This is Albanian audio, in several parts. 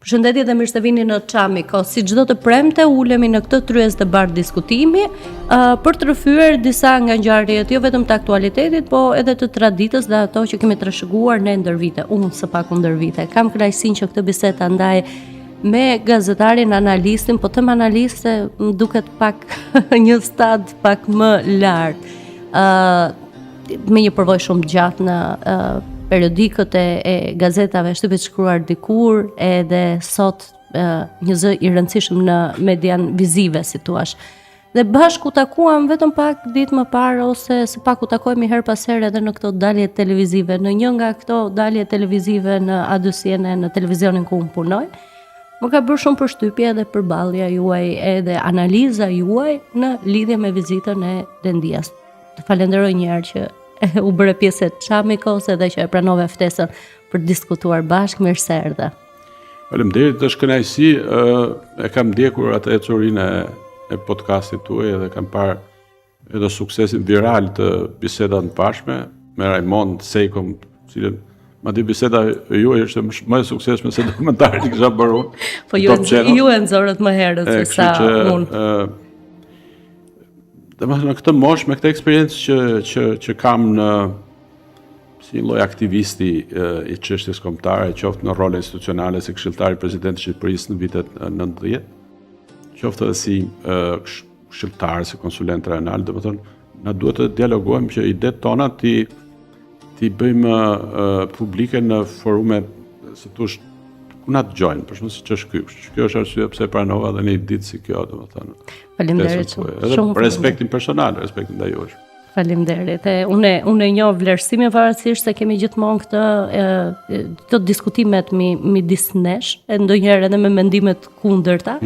Përshëndetje dhe mirë se vini në Çamiko. Si çdo të premte, ulemi në këtë tryezë të bardh diskutimi për të rrëfyer disa nga ngjarjet jo vetëm të aktualitetit, po edhe të traditës dhe ato që kemi trashëguar ne ndër vite. Unë së paku ndër vite. Kam kënaqësinë që këtë bisedë ta ndaj me gazetarin, analistin, po them analiste më duket pak një stad pak më lart. Me një përvojë shumë gjatë në periodikët e gazetave shtypit shkruar dikur, edhe sot një zë i rëndësishëm në median vizive, si thuash. Dhe bashku takuam vetëm pak ditë më parë ose së paku takohemi her pas here edhe në këto dalje televizive, në një nga këto dalje televizive në A2-sien në televizionin ku unë punoj. Më ka bërë shumë përshtypje edhe përballja juaj edhe analiza juaj në lidhje me vizitën e Dendias. Të falenderoj një herë që u bëre pjesë e Çamikos edhe që e pranove ftesën për të diskutuar bashkë. Mirë se erdhe. Faleminderit, është kënaqësi. E kam ndjekur atë ecurinë e podcastit tuaj dhe kam parë edhe suksesin viral të bisedave të bashme me Raimond Sejkom, cilën madje biseda juaj është më e suksesshme se dokumentarin që kisha bërë unë. Po ju e nxorët më herët se sa unë. Në këtë moshë, me këtë eksperiencë që kam në si një lloj aktivisti i çështjes kombëtare, qoftë në role institucionale si këshilltar i presidentit të Shqipërisë në vitet 90, qoftë edhe si këshilltar, si konsulent rajonal, domethënë na duhet të dialogojmë që idetë tona ti bëjmë publike në forume, si thosh, ku na dëgjojnë, për shembull siç është ky. Kjo është arsye pse pranova edhe një ditë si kjo, domethënë. Faleminderit shumë. Për respektin personal, respektin ndaj jush. Faleminderit. Unë e njoh vlerësimin pavarësisht se kemi gjithmonë këto diskutimet midis nesh, ndonjëherë edhe me mendime të kundërta.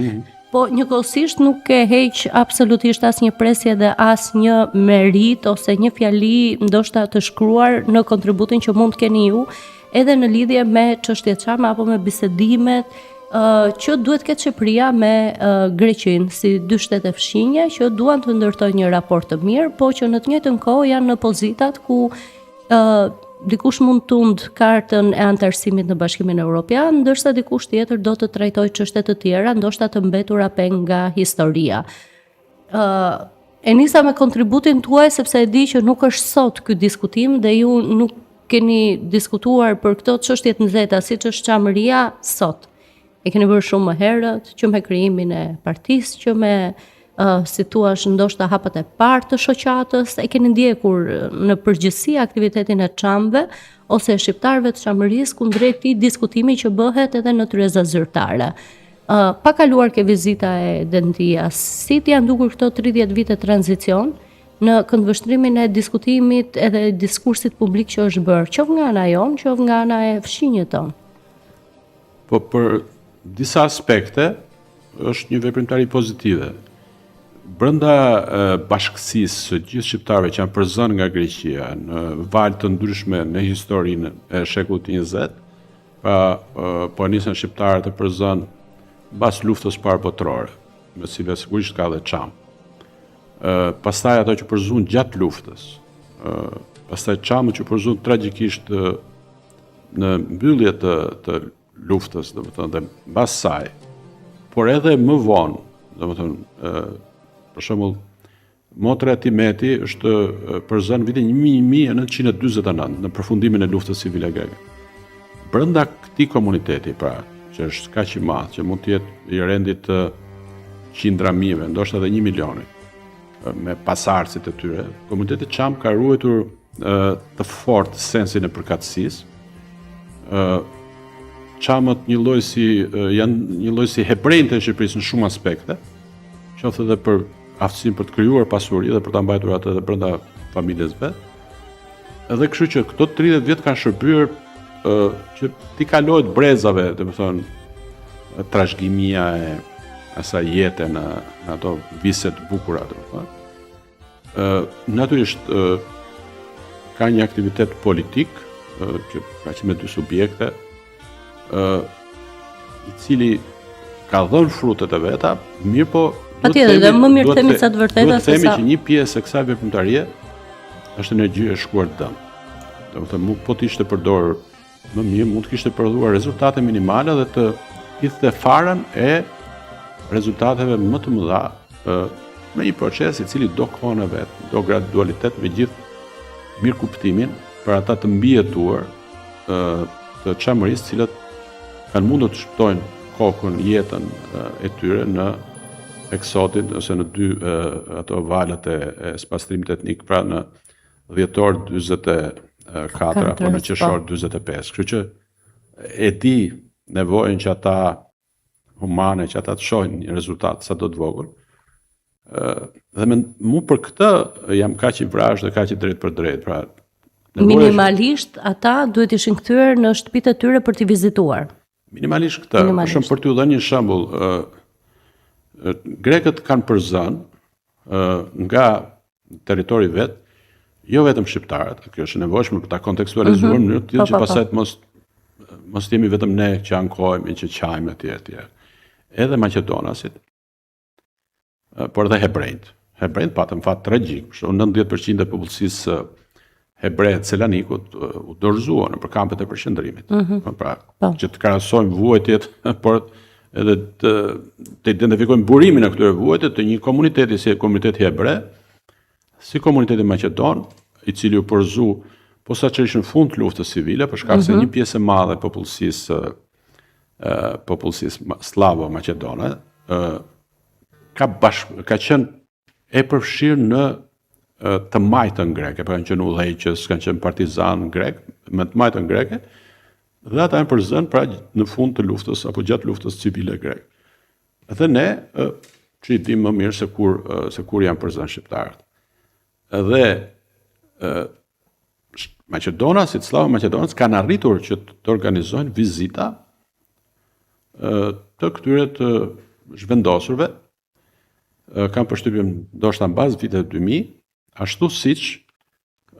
Po njëkohësisht nuk e heq absolutisht asnjë presje dhe asnjë merit ose një fjali ndoshta të shkruar në kontributin që mund të keni ju edhe në lidhje me çështjet Çama apo me bisedimet që duhet ketë Shqipëria me Greqinë, si dy shtete fshinje që duan të ndërtojnë një raport të mirë, po që në të njëjtën kohë janë në pozitat ku dikush mund tund kartën e antarësimit në Bashkimin Evropian, ndërsa dikush tjetër do të trajtojë çështje të tjera, ndoshta të mbetura peng nga historia. E nisa me kontributin tuaj sepse e di që nuk është sot ky diskutim dhe ju nuk keni diskutuar për këto çështje të nxehta siç është Çamëria sot. E keni bërë shumë më herët, që me krijimin e partisë, që me si thua ndoshta hapat e parë të shoqatës, e keni ndjekur në përgjithësi aktivitetin e Çamëve ose shqiptarëve të Çamërisë kundrejt këtij diskutimi që bëhet edhe në tryeza zyrtare. Pa kaluar ke vizita e Dendias, si të janë dukur këto 30 vite tranzicion në këndvështrimin e diskutimit edhe diskursit publik që është bërë, qoftë nga ana jon, qoftë nga ana e fshinjët tonë? Po për disa aspekte është një veprimtari pozitive. Brenda bashkësisë së gjithë shqiptarëve që janë përzënë nga Greqia në valë të ndryshme në historinë e shekullit 20, po nisën shqiptarët e përzënë mbas luftës parë botërore, me cilë sigurisht ka dhe Çam. Pastaj ato që përzun gjatë luftës, pastaj Çamët që përzun tragjikisht në mbyllje të luftës, domethënë dhe mbas saj, por edhe më vonë, domethënë për shembull motra e Timeti është përzënë vitin 1949 në përfundimin e luftës civile greke. Brenda këtij komuniteti, pra, që është kaq i madh, që mund të jetë i rendit të qindra mijëve, ndoshta edhe 1 milioni, me pasardhësit e tyre, komuniteti Çam ka ruajtur të fortë sensin e përkatësisë. Çamët janë një lloj si hebrejtë e Shqipërisë në shumë aspekte, qoftë edhe për aftësinë për të krijuar pasuri dhe për ta mbajtur atë edhe brenda familjes vet. Edhe kështu që këto 30 vjet kanë shërbyer që ti kalohet brezave, domethënë trashëgimia e asaj jete në ato vise të bukura, domethënë. Natyrisht ka një aktivitet politik që ka qenë me dy subjekte, i cili ka dhënë frutet e veta, mirë po patjetër, dhe më mirë themi sa të vërteta se sa. Duhet të themi që një pjesë e kësaj veprimtarie është energji e shkuar dëm. Domethënë, po të ishte përdorur më mirë, mund të kishte prodhuar rezultate minimale dhe të hidhte farën e rezultateve më të mëdha me një proces i cili do kohën e vet, do gradualitet me gjithë mirëkuptimin për ata të mbijetuar të çamërisë, cilët kanë mundur të shpëtojnë kokën, jetën e tyre në eksotin ose në dy ato valët e spastrimit etnik, pra në dhjetor 44 apo në qershor 45. Kështu që e di nevojën që ata humane, që ata të shohin një rezultat sa do të vogël. Dhe mu për këtë jam kaq i vrajsh dhe kaq i drejt për drejt. Pra, minimalisht ata duhet ishin kthyer në shtëpitë e tyre për t'i vizituar. Minimalisht këtë. Për shembull, për t'ju dhënë një shembull, grekët kanë përzënë nga territori vet, jo vetëm shqiptarët, kjo është e nevojshme për ta kontekstualizuar në mënyrë të tillë që pastaj mos jemi vetëm ne që ankohemi, që qajmë etj. Edhe maqedonasit, por edhe hebrejt. Hebrejt patën fat tragjik, 90% e popullsisë hebre të Selanikut u dorëzuan nëpër kampet e përqendrimit. Pra, që të krahasojmë vuajtjet, por edhe të identifikojmë burimin e këtyre vuajtje të një komuniteti si komuniteti hebre, si komuniteti maqedon, i cili u përzu posaçërisht në fund të luftës civile, për shkak se një pjesë e madhe e popullsisë slavo-maqedone ka qenë e përfshirë në të majtën greke, pra kanë qenë udhëheqës, kanë qenë partizan grek, me të majtën greke, dhe ata janë përzënë pra në fund të luftës apo gjatë luftës civile greke. Dhe ne që i dim më mirë se kur janë përzënë shqiptarët. Dhe Maqedonasit, slavo-maqedonës kanë arritur që të organizojnë vizita të këtyre të zhvendosurve, kanë përshtypjen ndoshta mbas vitit 2000, ashtu siç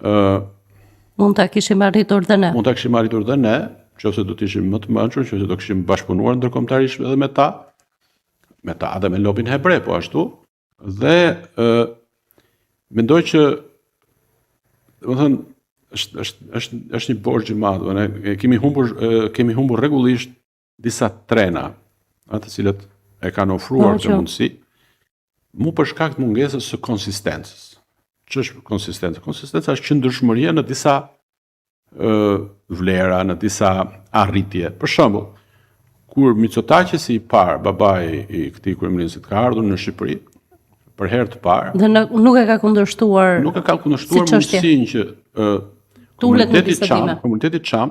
mund ta kishim arritur dhe ne. Mund ta kishim arritur dhe ne, nëse do të ishim më të mençur, nëse do kishim bashkëpunuar ndërkombëtarisht edhe me ta dhe me lobin hebre, po ashtu. Dhe mendoj që domethënë është një borxh i madh, ne kemi humbur rregullisht disa trena, ato të cilët e kanë ofruar të mundësi, mu për shkak të mungesës së konsistencës. Ç'është konsistenca? Konsistenca është qëndrueshmëria në disa vlera, në disa arritje. Për shembull, kur Mitsotakis i parë, babai i këtij kryeministit, ka ardhur në Shqipëri për herë të parë. Dhe nuk e ka kundërshtuar. Nuk e ka kundërshtuar mundësinë që komuniteti Çam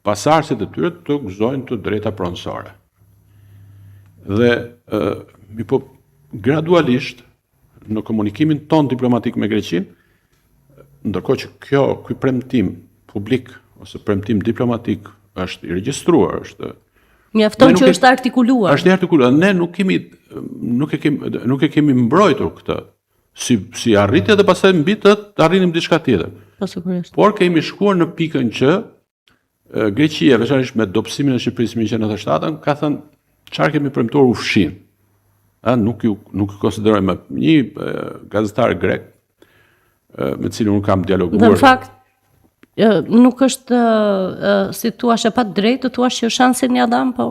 pasardhësit e tyre të gëzojnë të drejta pronësore. Dhe gradualisht në komunikimin ton diplomatik me Greqinë, ndërkohë që ky premtim publik ose premtim diplomatik është i regjistruar, është mjafton që është artikuluar. Është i artikuluar. Ne nuk e kemi mbrojtur këtë si arritje dhe pastaj mbi të arrinim diçka tjetër. Po sigurisht. Por kemi shkuar në pikën që Greqia, veçanërisht me dobësimin e Shqipërisë në 1997, ka thënë çfarë kemi premtuar u fshin. Nuk ju konsiderojmë një gazetar grek me cilin unë kam dialoguar. Dhe në fakt nuk është si thua e pa drejtë, thua që shansin ja dam, po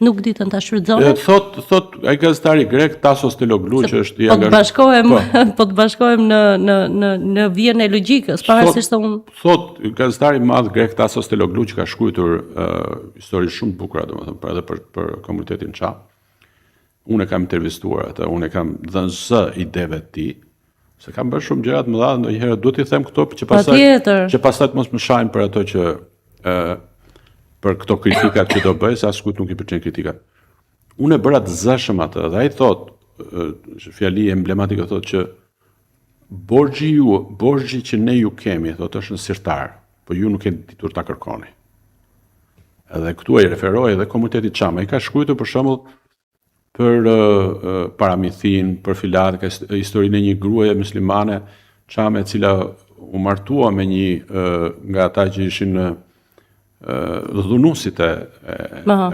nuk ditën ta shfrytëzohet. Thot ai gazetari grek Tasos Teloglu që është i angazhuar. Po të bashkohem në vijën e logjikës, pavarësisht se unë thot gazetari i madh grek Tasos Teloglu që ka shkruar histori shumë të bukura, domethënë edhe për komunitetin Çam. Unë e kam intervistuar atë, unë e kam dhënë zë ideve të tij, se kam bërë shumë gjëra të mëdha, ndonjëherë duhet i them këto që pastaj mos më shajnë për ato që për këto kritikat që do bëj, se askujt nuk i pëlqen kritikat. Unë e bëra të zëshëm atë, dhe ai thotë, fjali emblematike thotë që borxhi që ne ju kemi, thotë është në sirtar, po ju nuk keni ditur ta kërkoni. Edhe këtu ai referoi edhe komunitetit Çam. Ai ka shkruar për shembull për paramithin, për filat, ka historinë e një gruaje muslimane Çame e cila u martua me një nga ata që ishin dhunuesit e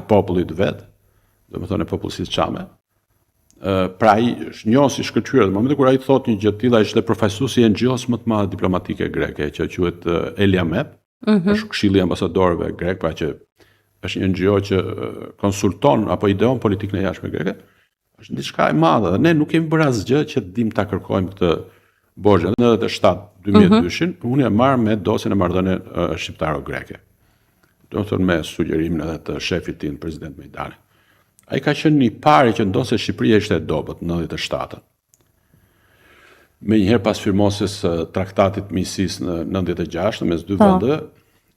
popullit vet, domethënë e popullsisë Çame. Pra ai njohsi shkëlqyer, në momentin kur ai thotë një gjë të tillë, ai ishte përfaqësuesi i NGO-s më të madh diplomatike greke, që quhet Eliamep, është këshilli i ambasadorëve grek, pra që është një NGO që konsulton apo ideon politikën e jashtme greke, është diçka e madhe dhe ne nuk kemi bërë asgjë që dim ta kërkojmë këtë borxh. Në 97-2002 unë e marr me dosjen e marrëdhënie shqiptaro-greke. Do të thonë me sugjerimin edhe të shefit tim, president Mejdani. Ai ka qenë i pari që ndonse Shqipëria ishte e dobët në 97-ën. Me njëherë pas firmosjes traktatit miqësisë në 96 mes dy vende,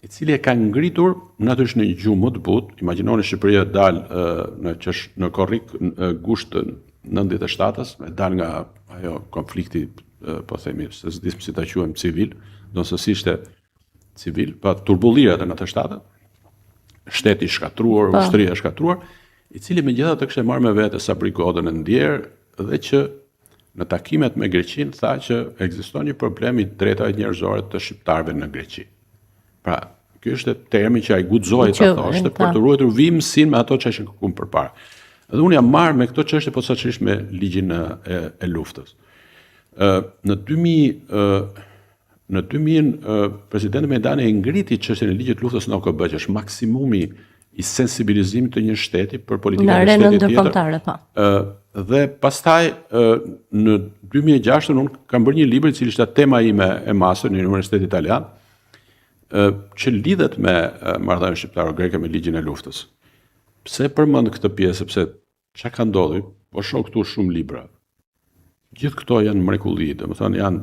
i cili e ka ngritur natyrisht në një gjumë më të butë. Imagjinoni Shqipëria dal në korrik gusht 97-s, e dal nga ajo konflikti, po themi, se s'dim si ta quajmë civil, ndonse si ishte civil, pa turbullirat e 97-të, shteti shkatruar, ushtria shkatruar, i cili megjithatë kishte marrë me vete Sabri Godën e ndjerë dhe që në takimet me Greqinë tha që ekziston një problem i drejtave njerëzore të shqiptarëve në Greqi. Pra, ky është termi që ai guxoi ta thoshte për të ruajtur vimësinë me ato që ishin kërkuar përpara. Dhe unë jam marrë me këto çështje posaçërisht me ligjin e luftës. Në 2000 presidenti Mejdani e ngriti çështjen e ligjit të luftës në OKB, që është maksimumi i sensibilizimit të një shteti për politikën e shtetit tjetër. Dhe pastaj në 2006 unë kam bërë një libër i cili ishte tema ime e masër në Universitetin Italian, që lidhet me marrëdhënien shqiptaro-greke me ligjin e luftës. Pse përmend këtë pjesë? Sepse çka ka ndodhur? Po shoh këtu shumë libra. Gjithë këto janë mrekulli, domethënë janë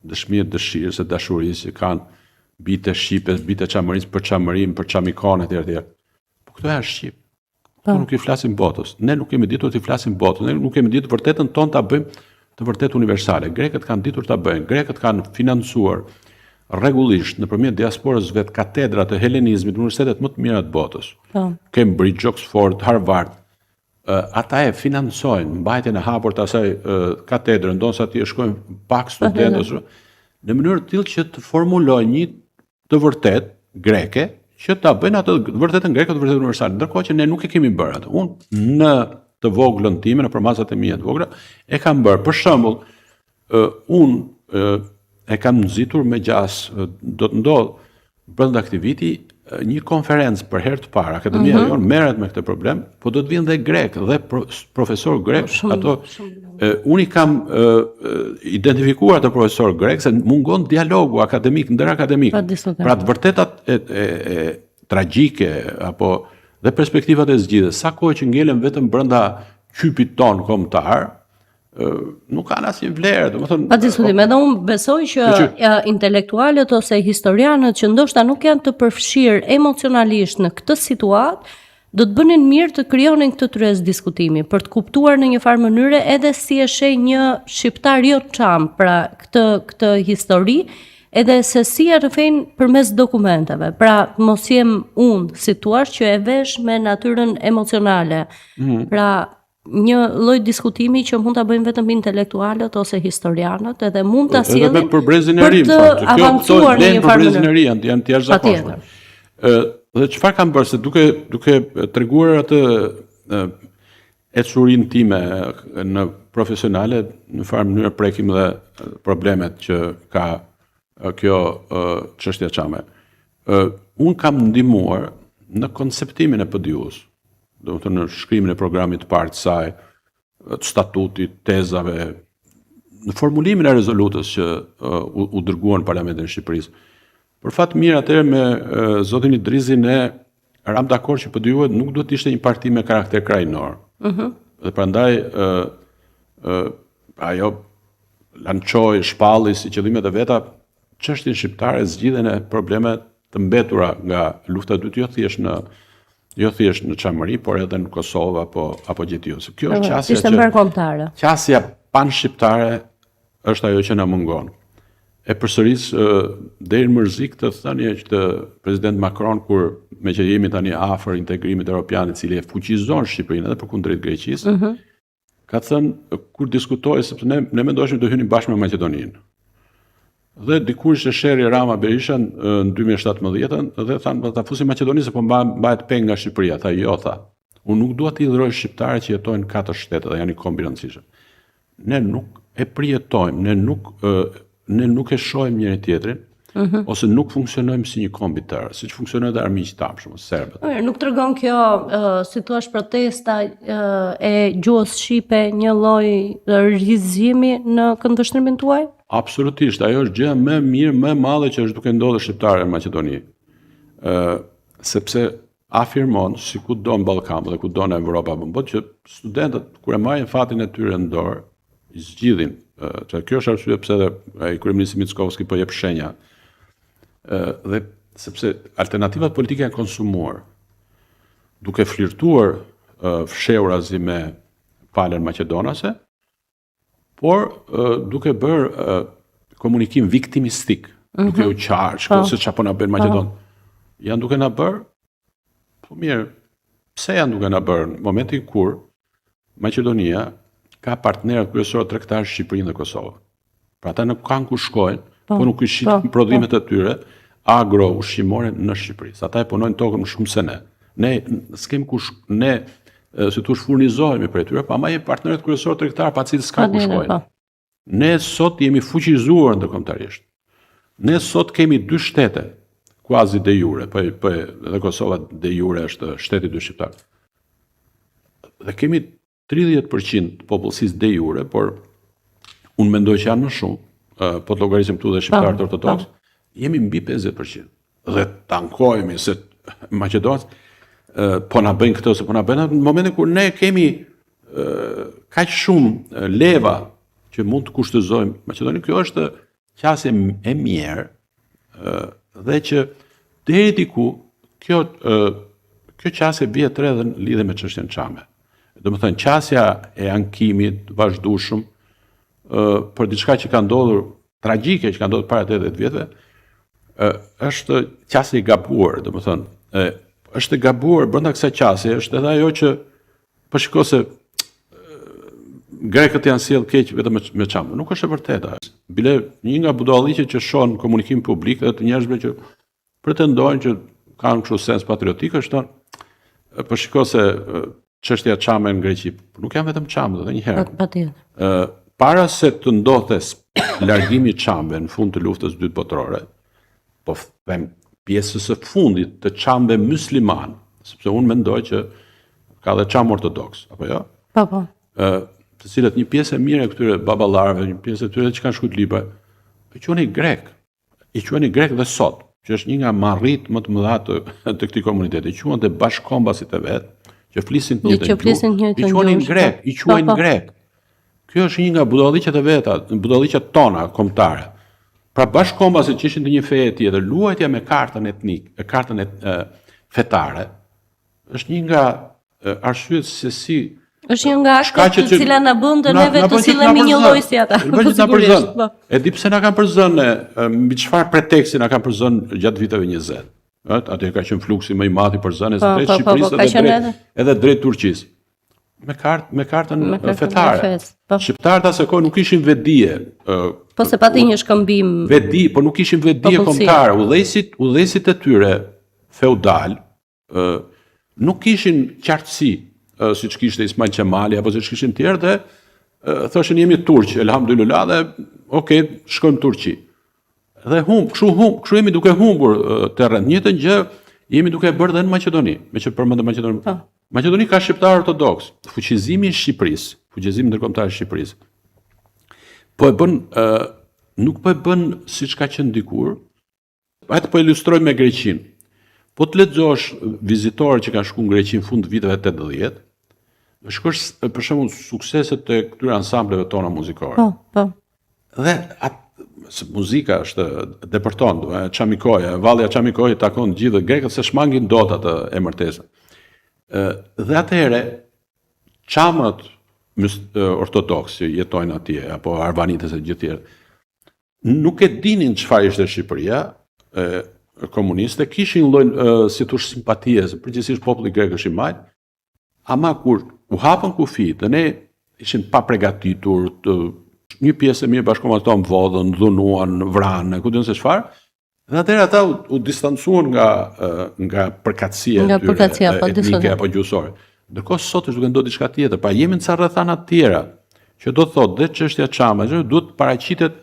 dëshmi e dëshirës e dashurisë që kanë bite shqipe, bite çamërisë për çamërim, për çamikon etj. Po këto janë shqip. Këto nuk i flasim botës. Ne nuk kemi ditur të flasim botës. Ne nuk kemi ditur vërtetën tonë ta bëjmë të vërtet universale. Grekët kanë ditur ta bëjnë. Grekët kanë financuar rregullisht nëpërmjet diasporës vet katedra të helenizmit në universitetet më të mira të botës. Cambridge, Oxford, Harvard. Ata e financojnë mbajtjen e hapur të asaj katedre, ndonse atje shkojnë pak studentë në mënyrë të tillë që të formulojnë një të vërtet greke që ta bëjnë atë të vërtetën greke të vërtetën universale. Ndërkohë që ne nuk e kemi bërë atë. Unë në të voglën time, në përmasat e mia të vogla, e kam bërë. Për shembull, unë e kam nxitur me gjas, do të ndodh brenda këtij viti një konferencë për herë të parë. Akademia jonë merret me këtë problem, po do të vinë dhe grek dhe profesor grek. Ato unë i kam identifikuar të profesor grek se mungon dialogu akademik ndërakademik. Pra të vërtetat e tragjike apo dhe perspektivat e zgjidhjes, sa kohë që ngelen vetëm brenda qypit ton kombëtar, nuk kanë asnjë vlerë, domethënë. Pa diskutim, edhe unë besoj që intelektualët ose historianët që ndoshta nuk janë të përfshirë emocionalisht në këtë situatë, do të bënin mirë të krijonin këtë tryez diskutimi për të kuptuar në një farë mënyre edhe si e sheh një shqiptar jo çam, pra këtë histori, edhe se si e rrëfejnë përmes dokumenteve. Pra mos jem unë si thua që e vesh me natyrën emocionale. Pra një lloj diskutimi që mund ta bëjnë vetëm intelektualët ose historianët, edhe mund ta sjellin për të avancuar në një farë mënyrë. Janë të jashtëzakonshme. Dhe çfarë kam bërë, se duke treguar atë ecurinë time në profesionale, në farë mënyrë prekim dhe problemet që ka kjo çështja çame. Unë kam ndihmuar në konceptimin e PDU-s. Do të në shkrimin e programit të parë të saj, të statutit, tezave, në formulimin e rezolutës që u dërguan në Parlamentin e Shqipërisë. Për fat mirë atëherë me zotin Idrizin ne ram dakord që PDU-et nuk duhet të ishte një parti me karakter krajnor. Dhe prandaj ajo lançoi, shpalli si qëllimet e veta çështjen shqiptare, zgjidhjen e probleme të mbetura nga lufta e dytë, jo thjesht në Çamëri, por edhe në Kosovë apo gjithjesi. Kjo është qasja ishte ndërkombëtare. Qasja pan-shqiptare është ajo që na mungon. E përsëris deri në mërzik të thënie që president Macron, kur me që jemi tani afër integrimit evropian, i cili e fuqizon Shqipërinë edhe përkundrejt Greqisë, ka thënë kur diskutoi, sepse ne mendoshim të hynim bashkë me Maqedoninë. Dhe dikur ishte sherri Rama Berisha në 2017 dhe thanë ta fusim Maqedonisë, po mbahet peng nga Shqipëria. Tha jo, tha. Unë nuk dua të hidhroj shqiptare që jetojnë 4 shtete dhe janë i kombinancishëm. Ne nuk e përjetojmë, ne nuk e shohim njëri tjetrin, ose nuk funksionojmë si një kombi tërë, siç funksionojnë dhe armiqtë tanë, për shembull, serbët. Nuk tregon kjo, si thua, protesta e gjuhës shqipe një lloj rrëzimi në këndvështrimin tuaj? Absolutisht, ajo është gjëja më e mirë, më e madhe që është duke ndodhur shqiptarëve në Maqedoni. Sepse afirmon, si kudo në Ballkan dhe kudo në Evropë apo në botë, që studentët kur e marrin fatin e tyre në dorë, i zgjidhin. Kjo është arsye pse ai kryeministri Mickovski po jep shenja. Dhe sepse alternativat politike janë konsumuar, duke flirtuar fshehurazi me palën maqedonase, por duke bërë komunikim viktimistik, duke u qarë, se çapo na bën Maqedon. Janë duke na bërë, po mirë, pse janë duke na bërë në momentin kur Maqedonia ka partnerët kryesorë tregtar Shqipërinë dhe Kosovën. Pra ata nuk kanë ku shkojnë, po nuk i shitin prodhimet e tyre agro ushqimore në Shqipëri. Ata e punojnë tokën më shumë se ne. Ne s'kem ku ne si thush furnizohemi për tyre, pa ama jemi partnerët kryesorë tregtar pa cilët s'ka ku shkojnë. Ne sot jemi fuqizuar ndërkombëtarisht. Ne sot kemi 2 shtete quasi de jure, po edhe Kosova de jure është shteti 2 shqiptar. Dhe kemi 30% të popullsisë de jure, por unë mendoj që janë më shumë, po të llogarisëm këtu dhe shqiptarët ortodoks, jemi mbi 50%. Dhe tankojmë se Maqedonët po na bëjnë këtë ose po na bëjnë në momentin kur ne kemi kaq shumë leva që mund të kushtëzojmë Maqedonin. Kjo është qasje e mirë dhe që deri diku kjo qasje bie tre edhe në lidhje me çështjen çame. Domethënë qasja e ankimit vazhdueshëm për diçka që ka ndodhur tragjike, që ka ndodhur para 80 vjetëve, është qasje e gabuar, domethënë është e gabuar brenda kësaj qasje, është edhe ajo që po shikoj se grekët janë sjell keq vetëm me çamë. Nuk është e vërteta. Bile një nga budalliqet që shohën komunikim publik dhe të njerëzve që pretendojnë që kanë kështu sens patriotik është thonë, po shikoj se çështja çame në Greqi, nuk janë vetëm çamë, edhe një herë. Para se të ndodhte largimi i çamëve në fund të luftës së dytë botërore, po them pjesës së fundit të çamëve musliman, sepse unë mendoj që ka dhe çamë ortodoks, apo jo? Po. Të cilët një pjesë e mirë e këtyre baballarëve, një pjesë e tyre që kanë shkruajtur libra, i quheni grek. I quheni grek dhe sot, që është një nga marrrit më të mëdha të këtij komuniteti. I quhen bashkëkombasit e vet, që flisin të njëjtën gjuhë. I quhenin grek, i quajnë grek. Kjo është një nga budalliqet e veta, budalliqet tona kombëtare. Pra bashkëkombasit që ishin të një feje tjetër, luajtja me kartën etnike, kartën fetare, është një nga arsyet se si është një nga aktet të cila na bën të neve të sillemi një lloj si ata. E di pse na kanë përzënë, mbi çfarë preteksti na kanë përzënë gjatë viteve 20. Atë ka qenë fluksi më i madh i përzënies drejt Shqipërisë edhe drejt Turqisë. Me kartën fetare. Shqiptarët asaj kohe nuk kishin vedije. Po se pati një shkëmbim. Vedi, po nuk kishin vedije kombëtare. Udhëheqësit e tyre feudal nuk kishin qartësi, siç kishte Ismail Qemali apo siç kishin tjerë dhe thoshin jemi turq, elhamdulillah dhe okay, shkojmë Turqi. Dhe kështu jemi duke humbur terren. Njëjtën gjë jemi duke bërë edhe në Maqedoni, me që përmendëm Maqedoni. Maqedoni ka shqiptar ortodoks. Fuqizimi i Shqipërisë, fuqizimi ndërkombëtar i Shqipërisë, nuk po e bën siç ka qenë dikur. Atë po ilustroj me Greqinë. Po të lexosh vizitorë që kanë shkuar në Greqi në fund të viteve 80, shkosh për shembull sukseset e këtyre ansambleve tona muzikore. Po. Dhe muzika është depërton, Çamikoja, valli i Çamikojit takon gjithë grekët se shmangin dot atë emërtesën. Dhe atëherë çamët ortodoks që jetojnë atje apo arvanitës e gjithë tjerë nuk e dinin çfarë ishte Shqipëria komuniste, kishin lloj si thosh simpatie, përgjithsisht populli grek është i majt, ama kur u hapën kufit dhe ne ishim pa përgatitur, një pjesë e mirë bashkomat tonë vodhën, dhunuan, vranë, ku diun se çfarë. Dhe atëherë ata u distancuan nga përkatësia e tyre etnike apo gjuhësore. Ndërkohë sot është duke ndodhur diçka tjetër. Pra jemi në ca rrethana të tjera, që do të thotë dhe çështja çame, duhet paraqitet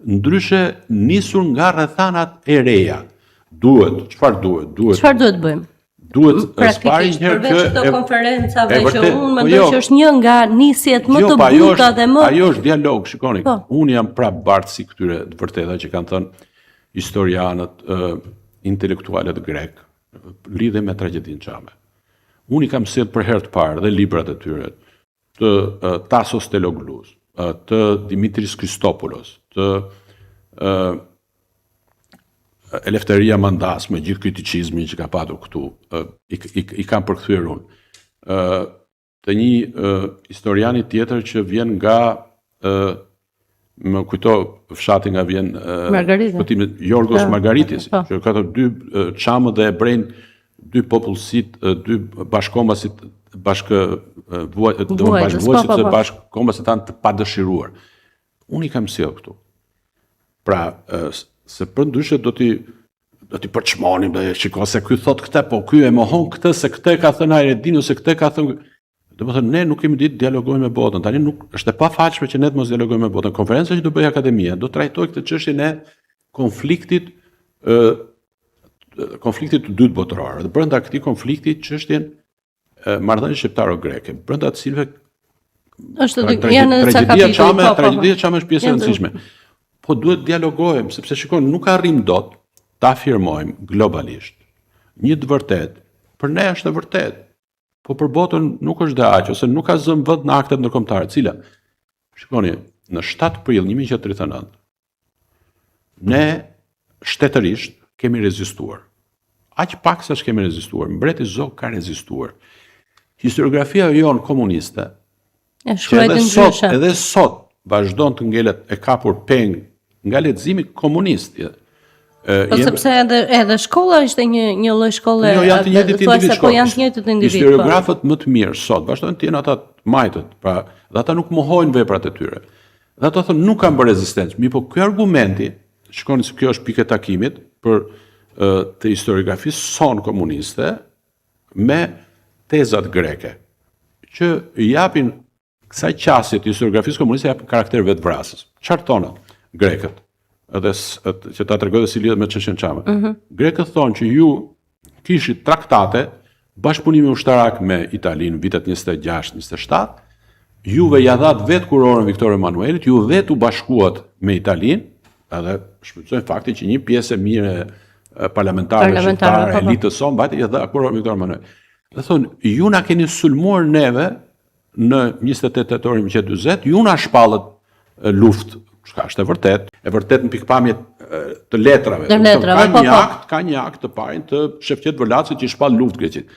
ndryshe nisur nga rrethanat e reja. Çfarë duhet? Çfarë duhet bëjmë? Duhet spari një herë përveç këto konferencave që vërtet, unë mendoj që është një nga nisjet më të buta dhe më... Ajo është dialog, shikoni. Unë jam prap bartësi këtyre të vërteta që kanë thënë historianët, intelektualët grek, lidhe me tragjedinë Çame. Unë i kam sjell për herë të parë dhe librat e tyre të Tasos Teloglus, të Dimitris Christopoulos, të Eleftheria Mandas me gjithë kritikizmin që ka patur këtu, i kam përkthyer unë. Të një historiani tjetër që vjen nga më kujto fshati nga vjen Jorgos Margaritis, që ka të dy Çamët dhe Ebrejnë, dy popullsit, dy bashkomasit, bashkëvuajtës dhe bashkomasit tanë të padëshiruar. Unë i kam sjell këtu. Pra, se për ndryshe do t'i përçmonim dhe shiko se ky thot këtë, po ky e mohon këtë, se këtë ka thënë Ajredin, ose këtë ka thënë... Do të thënë, ne nuk kemi ditë dialogojmë me botën, tani nuk është e pafaqshme që ne të mos dialogojmë me botën. Konferenca që do bëj akademia, do trajtoj këtë çështjen e konfliktit të dytë botëror. Dhe brenda këtij konflikti çështjen marrëdhënies shqiptaro-greke, brenda të cilëve tragedia Çame është pjesë e rëndësishme. Po duhet dialogojmë, sepse shikoni, nuk arrim dot ta afirmojmë globalisht një të vërtet, për ne është e vërtet, po për botën nuk është dhe aq, ose nuk ka zënë vend në aktet ndërkombëtare, cila, shikoni, në 7 prill 1939, ne shtetërisht kemi rezistuar. Aq pak sa kemi rezistuar, mbreti Zog ka rezistuar. Historiografia jonë komuniste, që edhe sot vazhdon të ngelet e kapur peng nga leximi komunist. Po sepse edhe shkolla ishte një lloj shkolle. Jo, janë të njëjtit individ. Po janë të njëjtit individ. Historiografët më të mirë sot vazhdojnë të jenë ata të majtët, pra dhe ata nuk mohojnë veprat e tyre. Dhe ata thonë nuk kanë bërë rezistencë. Mirë, po ky argumenti, shikoni se kjo është pikë e takimit për të historiografisë son komuniste me tezat greke, që japin kësaj qasje të historiografisë komuniste japin karakter vetvrasës. Çfarë thonë grekët? Edhe që ta tregoj si lidhet me çështjen Çame. Grekët thonë që ju kishit traktate, bashkëpunimi ushtarak me Italinë vitet 26-27, juve ja dhat vetë kurorën Viktor Emanuelit, ju vetë u bashkuat me Italinë, edhe shpërtsojnë faktin që një pjesë e mirë parlamentare shqiptare, elitës son, mbajti ja dha kurorën Viktor Emanuelit. Dhe thonë, ju na keni sulmuar neve në 28 tetor 1940, ju na shpallët luftë. Shka është e vërtet në pikpamje të letrave. Ka një akt të parin të Shefqet Vërlacit që i shpall luftë Greqit.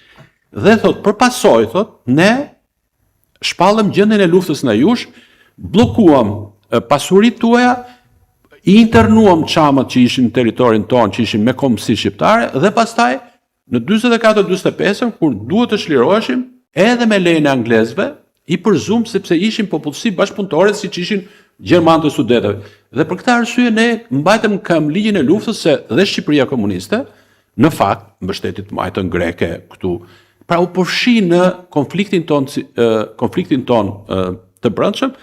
Dhe thot, për pasoj, thot, ne shpallëm gjendjen e luftës në jush, blokuam pasurit tuaja, i internuam Çamët që ishin në teritorin tonë, që ishin me kombësi shqiptare, dhe pastaj në 44-45, kur duhet të shliroheshim, edhe me lejen e anglezëve, i përzum sepse ishin popullsi bashkëpunëtore siç ishin Gjermanë të Sudetëve. Dhe për këtë arsye ne mbajtëm kam ligjin e luftës se dhe Shqipëria komuniste, në fakt, mbështetit majtën greke këtu, pra u përfshi në konfliktin ton të brendshëm,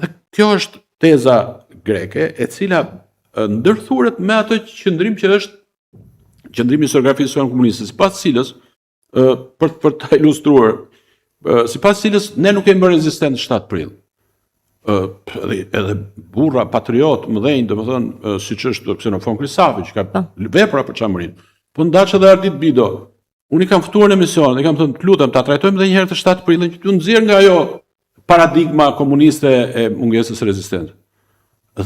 dhe kjo është teza greke, e cila ndërthuret me atë qëndrim që është qëndrimi historiografisë komuniste, sipas cilës për ta ilustruar, sipas cilës ne nuk kemi bërë rezistencë 7 prill. Edhe burra patriot mëdhenj, domethënë siç është Xenofon Krisafi, që ka vepra për Çamërinë. Po ndaç edhe Ardit Bido. Unë i kam ftuar në emision, dhe kam thënë, të lutem ta trajtojmë edhe një herë të 7 prillin që t'u nxjerr nga ajo paradigma komuniste e mungesës së rezistencës.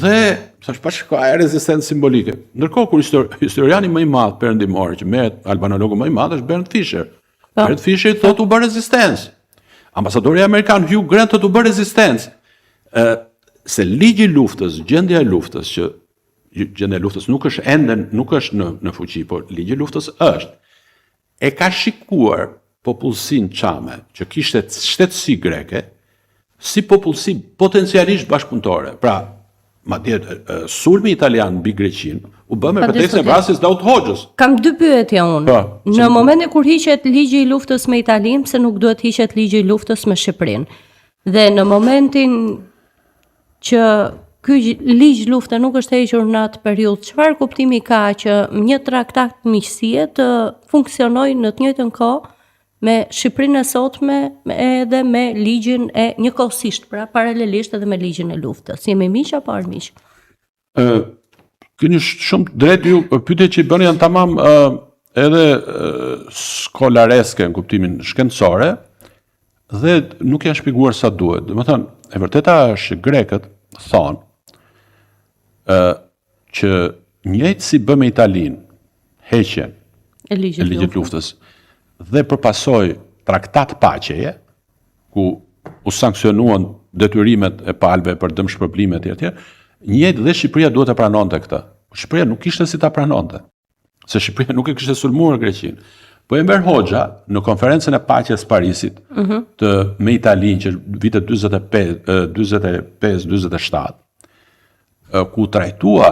Dhe thash pa shko, ajo rezistencë simbolike. Ndërkohë kur historiani më i madh perëndimor që merret albanologu më i madh është Bernd Fischer. Bernd Fischer thotë u bë rezistencë. Ambasadori amerikan Hugh Grant thotë u bë rezistencë. Se ligji i luftës, gjendja e luftës, që gjendja e luftës nuk është ende, nuk është në fuqi, por ligji i luftës është, e ka shikuar popullsinë Çame, që kishte shtetësi greke, si popullsi potencialisht bashkëpunëtore. Pra, madje sulmi italian mbi Greqinë u bë me pretekstin e vrasjes Davut Hoxhës. Kam 2 pyetje unë. Në momentin kur hiqet ligji i luftës me Italinë, pse nuk duhet hiqet ligji i luftës me Shqipërinë? Dhe në momentin që ky ligj lufte nuk është hequr në atë periudhë, çfarë kuptimi ka që një traktat miqësie të funksionojë në të njëjtën kohë me Shqipërinë e sotme edhe me ligjin e njëkohësisht, pra paralelisht edhe me ligjin e luftës. Jemi miq apo armiq? Keni shumë drejt ju, pyetjet që i bëni janë tamam edhe skolareske në kuptimin shkencore dhe nuk janë shpjeguar sa duhet. Domethënë, e vërteta është që grekët thonë që njëjtë si bë me Italinë, heqjen E ligjit luftës dhe përpasoi traktat paqeje, ku u sankcionuan detyrimet e palëve për dëmshpërblime etj. Njëjtë dhe Shqipëria duhet të pranonte këtë. Shqipëria nuk kishte si ta pranonte, se Shqipëria nuk e kishte sulmuar Greqinë. Po Enver Hoxha në konferencën e paqes Parisit me Italinë që vitet 45-47, ku trajtua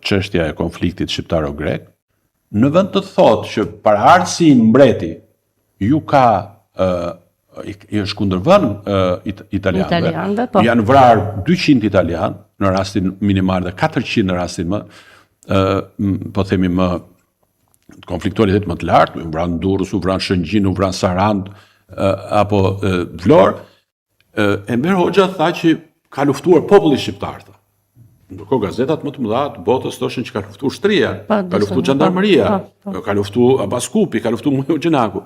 çështja e konfliktit shqiptaro-grek, në vend të thotë që paraardhësi i mbreti ju ka i është kundërvën italianëve, po. janë vrarë 200 italianë në rastin minimal dhe 400 në rastin po themi më konfliktualitet më të lartë, u vran Durrës, u vran Shëngjin, u vran Sarand apo Vlorë. Enver Hoxha tha që ka luftuar populli shqiptar. Ndërkohë gazetat më të mëdha të botës thoshin që ka luftuar shtria, ka luftuar xhandarmeria, ka luftuar Abaskupi, ka luftuar Mujo Gjenaku.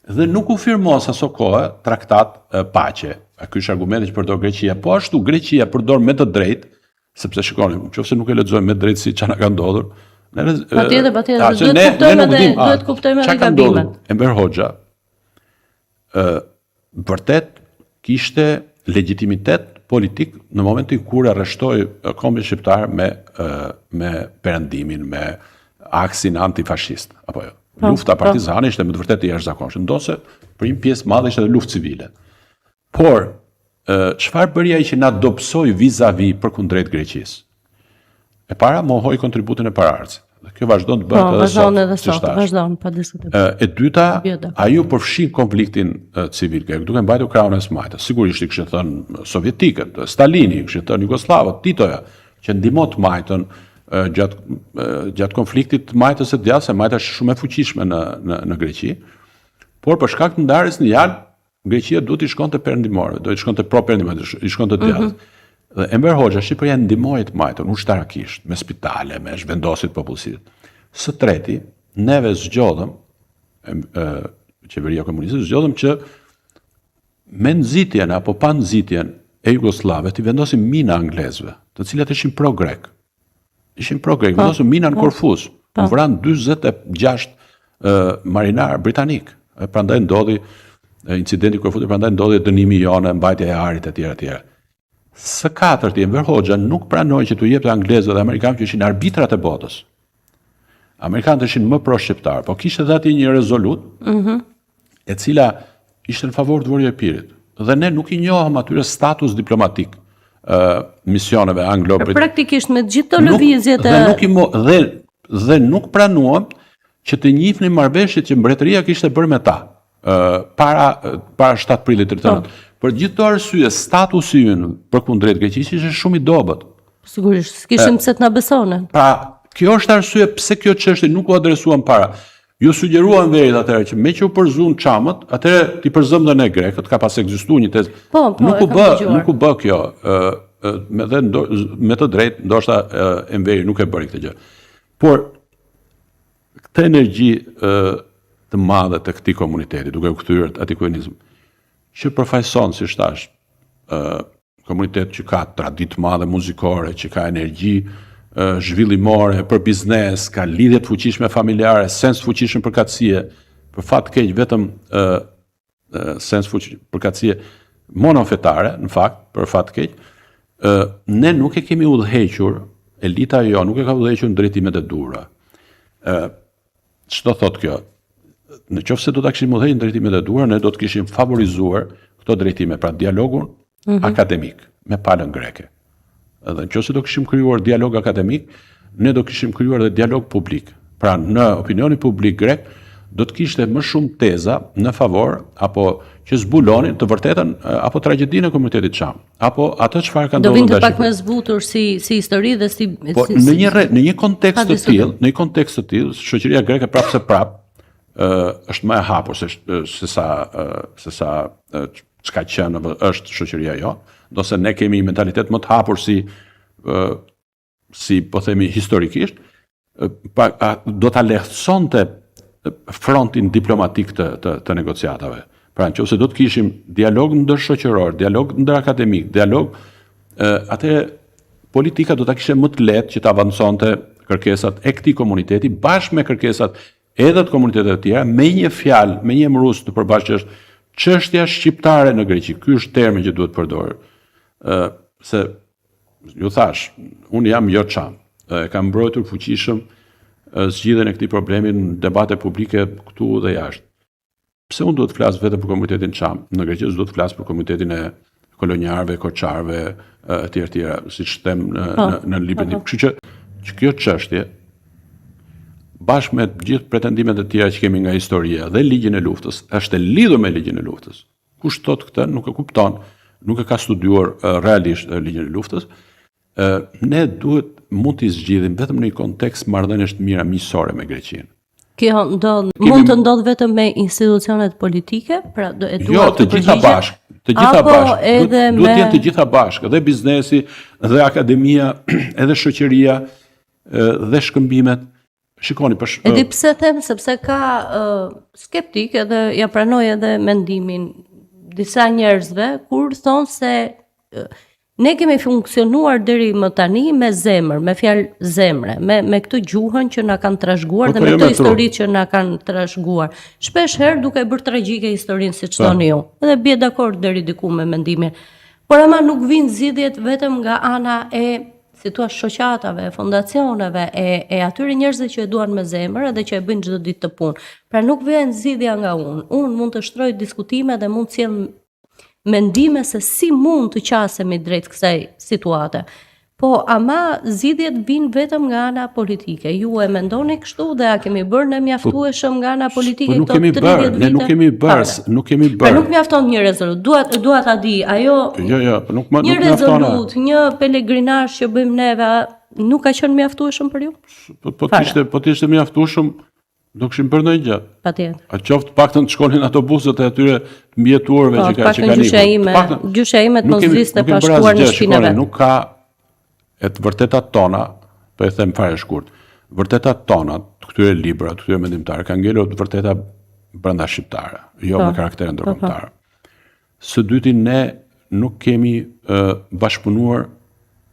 Dhe nuk u firmos aso kohë traktat paqe. Ky është argumenti që përdor Greqia. Po ashtu Greqia përdor me të drejtë, sepse shikoni, nëse nuk e lexojmë me drejtësi çka na ka ndodhur. Patjetër, duhet kuptojmë edhe gabimet. Enver Hoxha vërtet kishte legjitimitet politik në momentin kur arreshtoi kombin shqiptar me perëndimin, me aksin antifashist, apo jo. Lufta partizane ishte me të vërtetë e jashtëzakonshme, ndonse për një pjesë madhe ishte edhe luftë civile. Por çfarë bëri ai që na dobësoi vis-a-vis përkundrejt Greqisë? E para mohoi kontributin e paraardhësit. Dhe kjo vazhdon të bëhet edhe sot. Vazhdon pa diskutim. E dyta, ai u përfshin konfliktin civil grek, duke mbajtur krahun e smajtës. Sigurisht i kishin thënë sovjetikët, Stalini, kishin thënë jugoslavët, Titoja, që ndihmon të majtën gjatë konfliktit të majtës së djathtë, se majta është shumë e fuqishme në Greqi. Por për shkak të ndarjes në Jalë, Greqia duhet i shkonte perëndimorëve, do i shkonte pro-perëndimorëve, i shkonte të djathtë. Dhe Enver Hoxha Shqipëria ndihmoi të majtën ushtarakisht, me spitale, me zhvendosit popullsitë. Së treti, neve zgjodhëm, qeveria komuniste zgjodhëm që me nxitjen apo pa nxitjen e jugoslave të vendosim mina anglezëve, të cilat ishin pro-grek. Ishin pro-grek, vendosën mina në Korfuz. U vran 46 marinar britanik. Prandaj ndodhi incidenti Korfuzit, prandaj ndodhi dënimi i Jone, mbajtja e Arit etj. Së katërti, Enver Hoxha nuk pranoi që t'u jepte anglezëve dhe amerikanëve që ishin arbitrat e botës. Amerikanët ishin më pro-shqiptar, po kishte edhe aty një rezolut, e cila ishte në favor të Vorë Epirit. Dhe ne nuk i njohëm atyre status diplomatik misioneve anglo-britane. Praktikisht me gjithë të lëvizjet dhe nuk pranuam që të njihnin marrëveshjet që mbretëria kishte bërë me ta para 7 prillit 39. Për gjithë të arsye, statusi ynë përkundrejt Greqisë ishte shumë i dobët. Sigurisht, s'kishim pse të na besonin. Pra, kjo është arsye pse kjo çështje nuk u adresuan para. Ju sugjeruan verit atëherë që me që u përzun çamët, atëherë ti përzëm dhe ne grekët, ka pas ekzistuar një tezë. Nuk u bë kjo, me të drejtë, ndoshta Enveri nuk e bëri këtë gjë. Por këtë energji të madhe të këtij komuniteti, duke u kthyer atij kuinizëm, që përfaqëson, si thash, komunitet që ka traditë madhe muzikore, që ka energji zhvillimore për biznes, ka lidhje të fuqishme familjare, sens të fuqishëm përkatësie, për fat keq vetëm sens përkatësie monofetare, në fakt, për fat keq, ne nuk e kemi udhëhequr, elita jo nuk e ka udhëhequr në drejtimet e duhura. Ç'do thotë kjo? Në qoftë se do ta kishim udhëhequr në drejtimet e duhura, ne do të kishim favorizuar këto drejtime, pra dialogun akademik me palën greke. Dhe nëse do kishim krijuar dialog akademik, ne do kishim krijuar edhe dialog publik. Pra në opinionin publik grek do të kishte më shumë teza në favor apo që zbulonin të vërtetën apo tragjedinë e komunitetit Çam, apo atë çfarë ka Do ndodhur vinte pak më zbutur si histori dhe si po në një kontekst të tillë, shoqëria greke prapse është më e hapur se sa çka qenë është shoqëria jo, ndosë ne kemi një mentalitet më të hapur si po themi historikisht, do ta lehtësonte frontin diplomatik të negociatave. Pra nëse do të kishim dialog ndërshoqëror, dialog ndërakademik, dialog, atëherë politika do ta kishte më të lehtë që të avanconte kërkesat e këtij komuniteti bashkë me kërkesat edhe të komuniteteve të tjera, me një fjalë, me një emërus të përbashkët që është çështja shqiptare në Greqi. Ky është termi që duhet përdorur. Se ju thash, unë jam jo Çam, kam mbrojtur fuqishëm zgjidhjen e këtij problemi në debate publike këtu dhe jashtë. Pse unë duhet të flas vetëm për komunitetin Çam? Në Greqi duhet të flas për komunitetin e kolonjarëve, koçarëve, etj, siç them në librin tim. Kështu që kjo çështje bashkë me gjithë pretendimet e tjera që kemi nga historia dhe ligjin e luftës, është e lidhur me ligjin e luftës. Kush thot këtë nuk e kupton, nuk e ka studiuar realisht ligjin e luftës. Ne mund t'i zgjidhim vetëm në një kontekst marrëdhëniesh të mira miqësore me Greqinë. Kjo mund të ndodh vetëm me institucionet politike, pra e duhet jo, të gjitha bashkë. Të gjitha bashkë. Duhet të jenë të gjitha bashkë, dhe biznesi, dhe akademia, edhe shoqëria, dhe shkëmbimet. Shikoni Edhe pse them sepse ka skeptik edhe ja pranoj edhe mendimin disa njerëzve kur thonë se ne kemi funksionuar deri më tani me zemër, me fjalë zemre, me këtë gjuhën që na kanë trashëguar dhe me këtë histori që na kanë trashëguar. Shpesh herë duke bërë tragjike historinë siç thoni ju. Edhe bie dakord deri diku me mendimin. Por ama nuk vijnë zgjidhjet vetëm nga ana e si thua shoqatave, fondacioneve e atyre njerëzve që e duan me zemër edhe që e bëjnë çdo ditë të punë. Pra nuk vjen zgjidhja nga unë. Unë mund të shtroj diskutime dhe mund të sjell mendime se si mund të qasemi drejt kësaj situate. Po ama zgjidhjet vijnë vetëm nga ana politike. Ju e mendoni kështu dhe a kemi bërë ne mjaftueshëm nga ana politike këto 30 vite? Ne nuk kemi bërë. Pra nuk mjafton një rezolut. Dua ta di, ajo Jo, nuk më një rezolut, një pelegrinazh që bëjmë neve, nuk ka qenë mjaftueshëm për ju? Po t'ishte mjaftueshëm, do kishim bërë ndonjë gjë. Patjetër. A qoftë paktën të shkonin autobusët e atyre mbijetuarve që kanë ikur. Gjyshja ime të mos viste pa shkuar në shtëpinë vet. Nuk ka e të vërtetat tona, po e them fare shkurt. Vërtetat tona, të këtyre libra, të këtyre mendimtarë kanë ngelur të vërteta brenda shqiptare, jo me karakter ndërkombëtar. Së dyti, ne nuk kemi bashkëpunuar,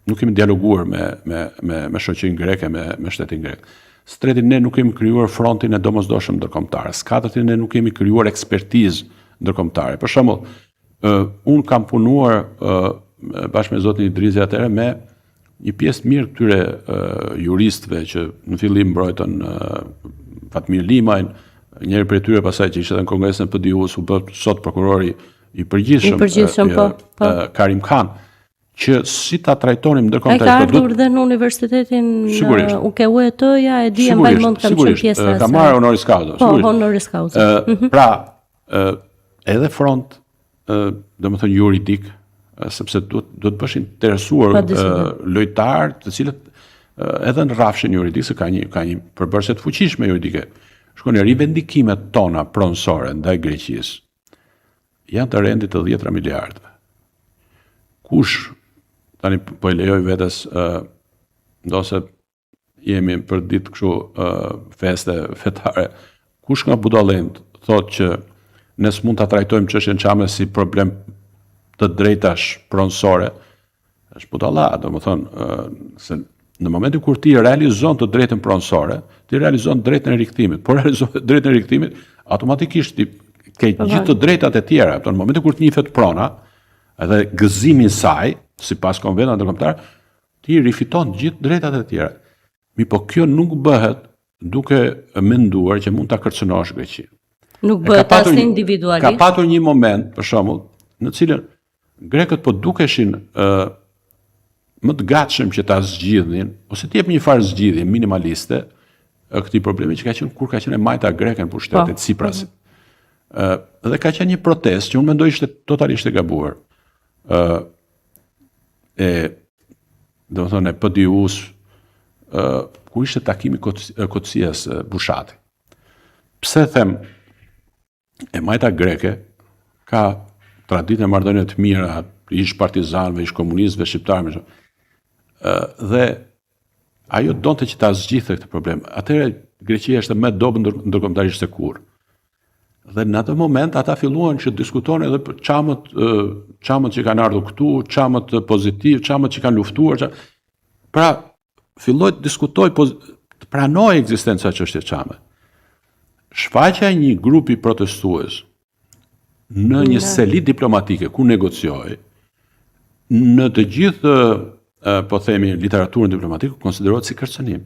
nuk kemi dialoguar me shoqërinë greke, me shtetin grek. Së treti, ne nuk kemi krijuar frontin e domosdoshëm ndërkombëtar. Së katërti, ne nuk kemi krijuar ekspertizë ndërkombëtare. Për shembull, unë kam punuar bashkë me zotin Idrizi atëherë me një pjesë mirë këtyre juristëve që në fillim mbrojtën Fatmir Limajn, njëri prej tyre pasaj që ishte në Kongresin e PDU-s u bë sot prokurori i përgjithshëm Karim Khan, që si ta trajtonim ndërkombëtarisht. Ai ka ardhur dhe në universitetin UKUET-ja, e di e mbaj mend kam qenë pjesë e saj. Ka marrë honoris causa, sigurisht. Po, honoris causa. Pra, edhe front, domethënë juridik, sepse duhet të bësh interesuar lojtarë të cilët edhe në rrafshin juridik se ka një përbërëse të fuqishme juridike. Shkoni, rivendikimet tona pronësore ndaj Greqisë janë të rendit të 10 miliardëve. Kush tani po e lejoj vetes ndose jemi për ditë kështu feste fetare. Kush nga budallënt thotë që ne s'mund ta trajtojmë çështjen Çame si problem të drejtash pronësore, është budalla, domethënë se në momentin kur ti realizon të drejtën pronësore, ti realizon drejtën e rikthimit. Por realizon drejtën e rikthimit, automatikisht ti ke gjithë të drejtat e tjera. Në momentin kur të njihet prona, edhe gëzimin saj, sipas konventit ndërkombëtar, ti rifiton gjithë drejtat e tjera. Po kjo nuk bëhet duke menduar që mund ta kërcënosh Greqinë. Nuk bëhet as individualisht. Ka patur një moment, për shembull, në cilën grekët po dukeshin më të gatshëm që ta zgjidhnin, ose të jep një farë zgjidhje minimaliste këtij problemi që ka qenë kur ka qenë majta greke në pushtetit Siprasit. Dhe ka qenë një protestë që unë mendoj ishte totalisht e gabuar. Do të thonë e PDU-s, ku ishte takimi Kocijas Bushati. Pse them, e majta greke ka traditë e marrëdhënie të mira, ish partizanëve, ish komunistëve, shqiptarëve, dhe ajo donte që ta zgjidhte këtë problem. Atëherë Greqia është më dobë ndërkombëtarisht se kurrë. Dhe në atë moment ata filluan që diskutonin edhe për çamët që kanë ardhur këtu, çamët pozitiv, çamët që kanë luftuar. Pra filloi të diskutoj, të pranoj ekzistenca e çështjes çame. Shfaqja e një grupi protestues në një seli diplomatike ku negocioi, në të gjithë po themi literaturën diplomatike konsiderohet si kërcënim,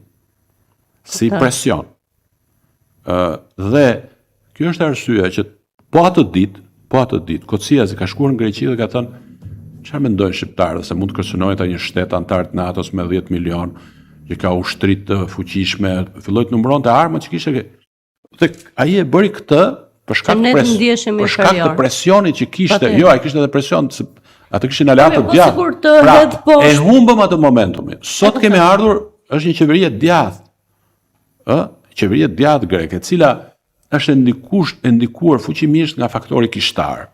si presion. Dhe kjo është arsyeja që po atë ditë, Kocias ka shkuar në Greqi dhe ka thënë, çfarë mendojnë shqiptarët se mund të kërcënojnë ta një shtet antar të NATO-s me 10 milion, që ka ushtri të fuqishme, filloi të numëronte armët që kishte. Dhe ai e bëri këtë për shkak të presionit që kishte. Jo, ai kishte edhe presion, atë kishin aleatë të djathtë. Pra, e humbëm atë momentumin. Sot kemi ardhur, është një qeveri e djathtë. Qeveri e djathtë greke, e cila është ndikuar fuqimisht nga faktori kishtar,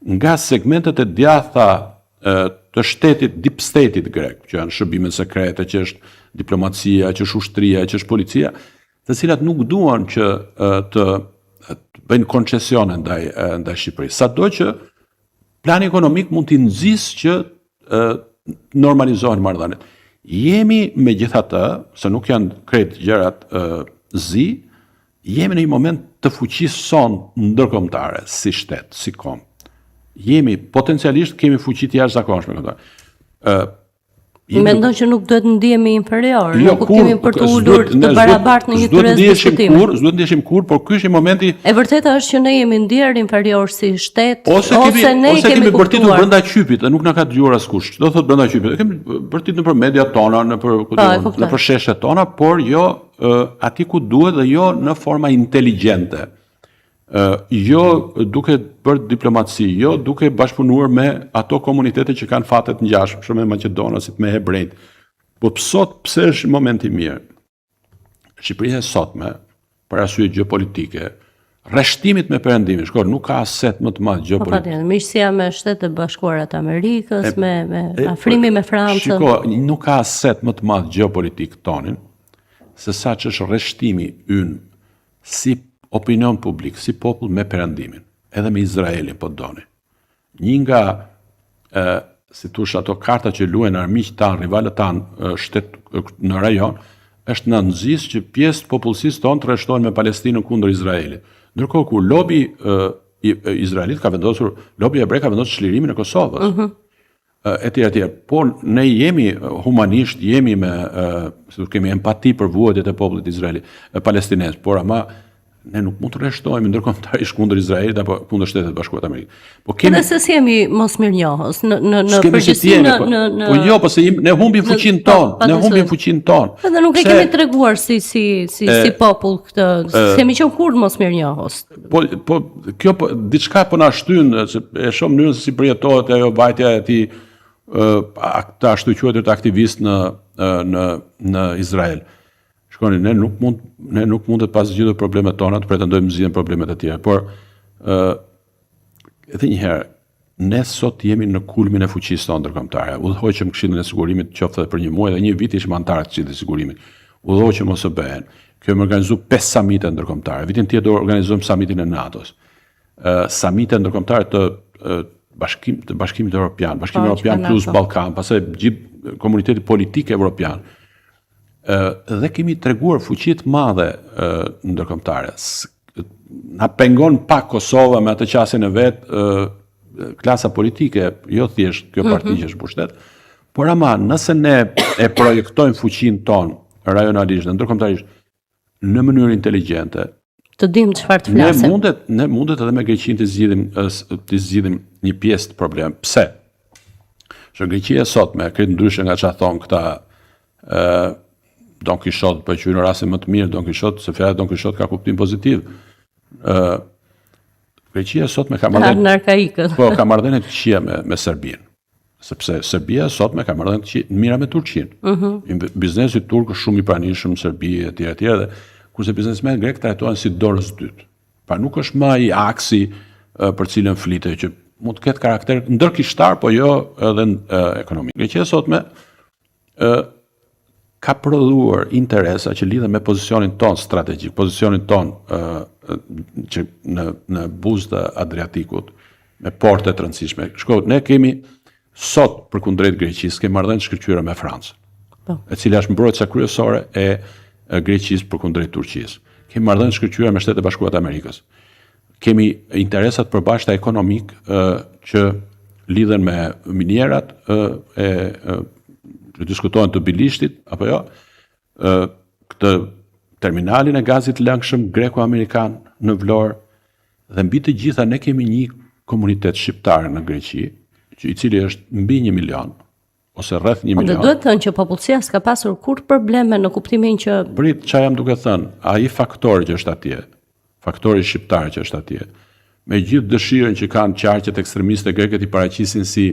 nga segmentet e djathta të shtetit, deep state-it grek, që janë shërbimet sekrete, që është diplomacia, që është ushtria, që është policia, të cilat nuk duan që të bëjnë koncesione ndaj Shqipërisë. Sado që plani ekonomik mund t'i nxjisë që normalizohen marrëdhëniet. Jemi megjithatë, se nuk janë krejt gjërat zi, jemi në një moment të fuqisë sonë ndërkombëtare, si shtet, si kom. Potencialisht kemi fuqi të jashtëzakonshme këtu. Mendon që nuk duhet ndihemi inferior, nuk kemi për të ulur të barabartë në një tyrezë diskutimi. S'duhet ndiheshim kurrë, por ky është një momenti. E vërteta është që ne jemi ndier inferior si shtet, ose ne kemi bërtitur brenda qypit, dhe nuk na ka dëgjuar askush. Do thotë brenda qypit. Kemi bërtitur nëpër mediat tona, nëpër sheshet tona, por jo aty ku duhet dhe jo në forma inteligjente. Jo duke bërë diplomaci, jo duke bashkëpunuar me ato komunitete që kanë fatet ngjashme, shumë me Maqedonasit, me hebrejt. Po pse është momenti mirë? Shqipëria e sotme, për arsye gjeopolitike, rreshtimit me Perëndimin, nuk ka aset më të madh gjeopolitik. Miqësia me Shtetet e Bashkuara të Amerikës, me afrimi me Francën. Nuk ka aset më të madh gjeopolitik tonin, se sa që është rreshtimi ynë si opinion publik, si popull me Perëndimin, edhe me Izraelin po doni. Një nga, si thush, ato karta që luajnë armiqtë tanë, rivalët tanë shtet në rajon, është në nxjisë që pjesë të popullsisë tonë të rreshtojnë me Palestinën kundër Izraelit. Ndërkohë kur lobi izraelit ka vendosur, lobi hebrej ka vendosur çlirimin e Kosovës. Etj. Por ne jemi humanisht, jemi kemi empati për vuajtjet e popullit izraelit, palestinez, por ama ne nuk mund të rreshtojmë ndërkombëtarisht kundër Izraelit apo kundër Shtetet Bashkuara të Amerikës. Po kemi se si jemi mosmirnjohës në përgjithësi në po jo, pse ne humbim fuqinë tonë, Edhe nuk e kemi treguar si popull këtë, kemi qenë kurrë mosmirnjohës. Po kjo diçka po na shtyn, e shoh mënyrën se si përjetohet ajo vajtja e tij ata ashtu quajtur aktivist në Izrael. Shkoni, ne nuk mund të pas zgjidhur problemet tona të pretendojmë zgjidhjen problemet e tjera, por edhe një herë, ne sot jemi në kulmin e fuqisë tonë ndërkombëtare. Udhëhoqëm Këshillin e Sigurimit qoftë edhe për një muaj dhe një vit ishim antarë të Këshillit të Sigurimit. Udhëhoqëm OSBE-n. Kemi organizuar 5 samite ndërkombëtare. Vitin tjetër do organizojmë samitin e NATO-s. Samite ndërkombëtare të Bashkimit Evropian, Bashkimi Evropian plus Ballkan, pastaj gjithë komuniteti politik evropian. Dhe kemi treguar fuqi të madhe ndërkombëtare. Na pengon pak Kosova me atë qasjen e vet, klasa politike, jo thjesht kjo parti që është pushtet, por ama nëse ne e projektojmë fuqinë tonë rajonalisht dhe ndërkombëtarisht në mënyrë inteligjente, të dimë çfarë të flasim. Ne mundet edhe me Greqinë të zgjidhim një pjesë të problem. Pse? Që Greqia sot me krejt ndryshe nga çfarë thon këta Don Kishot, për që në rasin më të mirë, Don Kishot, se fjala Don Kishot ka kuptim pozitiv. Greqia sot me ka marrëdhënie Në arkaikën. po ka marrëdhënie të këqija me Serbinë. Sepse Serbia sot me ka marrëdhënie të këqija mira me Turqinë. Biznesi turk është shumë i pranishëm në Serbi etj dhe kurse biznesmenët grek trajtohen si dorës dytë. Pra nuk është më ai aksi për cilën flitet që mund të ketë karakter ndërkishtar, po jo edhe ekonomik. Greqia sot me ka prodhuar interesa që lidhen me pozicionin ton strategjik, pozicionin ton që në buzë të Adriatikut, me porte të rëndësishme. Ne kemi sot përkundrejt Greqisë, kemi marrëdhënie të shkëlqyera me Francën, e cila është mbrojtësa kryesore e Greqisë përkundrejt Turqisë. Kemi marrëdhënie të shkëlqyera me Shtetet e Bashkuara të Amerikës. Kemi interesat përbashkëta ekonomik që lidhen me minierat që diskutohen të Bilishtit, apo jo, këtë terminalin e gazit lëngshëm greko-amerikan në Vlorë, dhe mbi të gjitha ne kemi një komunitet shqiptar në Greqi, i cili është mbi 1 milion, ose rreth 1 milion. Dhe duhet thënë që popullsia s'ka pasur kur probleme në kuptimin që... Prit, çfarë jam duke thënë, ai faktori që është atje, faktori shqiptar që është atje, me gjithë dëshirën që kanë qarqet ekstremiste greke i paraqisin si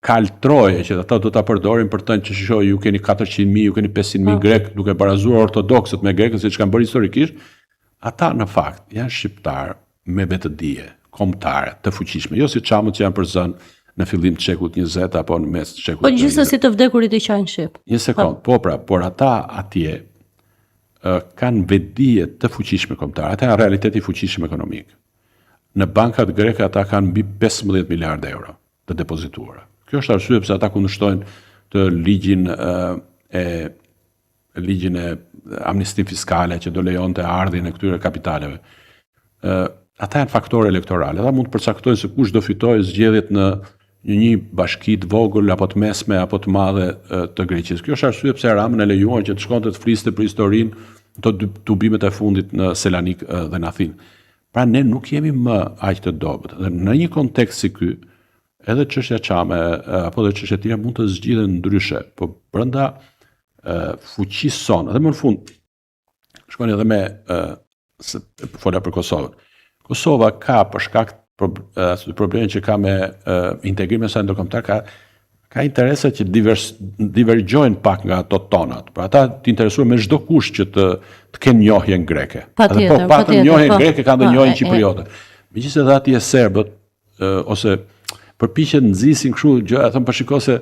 kaltroje që ata do ta përdorin për të që shoj ju keni 400.000, ju keni 500.000 grek, duke barazuar ortodoksët me grekët siç kanë bërë historikisht, ata në fakt janë shqiptar me vetëdije kombëtare të fuqishme, jo si çamët që janë përzënë në fillim të shekullit 20 apo në mes të shekullit 20. Po gjithsesi të vdekurit i qajnë shqip. Një sekond, po pra, por ata atje kanë vetëdije të fuqishme kombëtare, ata janë realiteti i fuqishëm ekonomik. Në bankat greke ata kanë mbi 15 miliardë euro të depozituara. Kjo është arsye pse ata kundërshtojnë të ligjin e amnistisë fiskale që do lejonte ardhin e këtyre kapitaleve. Ata janë faktorë elektorale. Ata mund të përcaktojnë se kush do fitojë zgjedhjet në një bashki të vogël apo të mesme apo të madhe të Greqisë. Kjo është arsye pse Ramën e lejuan që të shkonte të fliste për historinë të tubimet e fundit në Selanik dhe në Athinë. Pra ne nuk jemi më aq të dobët. Dhe në një kontekst si ky, edhe çështja çame apo edhe çështje tjera mund të zgjidhen ndryshe, po brenda fuqisë sonë, dhe më në fund, shkoni edhe me fola për Kosovën. Kosova ka për shkak të problemit që ka me integrimin e saj ndërkombëtar, ka interese që divergjojnë pak nga ato tonat. Pra ata të interesuar me çdo kush që të kenë njohjen greke. Patjetër, patën njohjen greke kanë dhe njohjen kipriote. Megjithëse edhe atje serbët ose përpiqen nxisin kështu gjëra, thon po shikoj se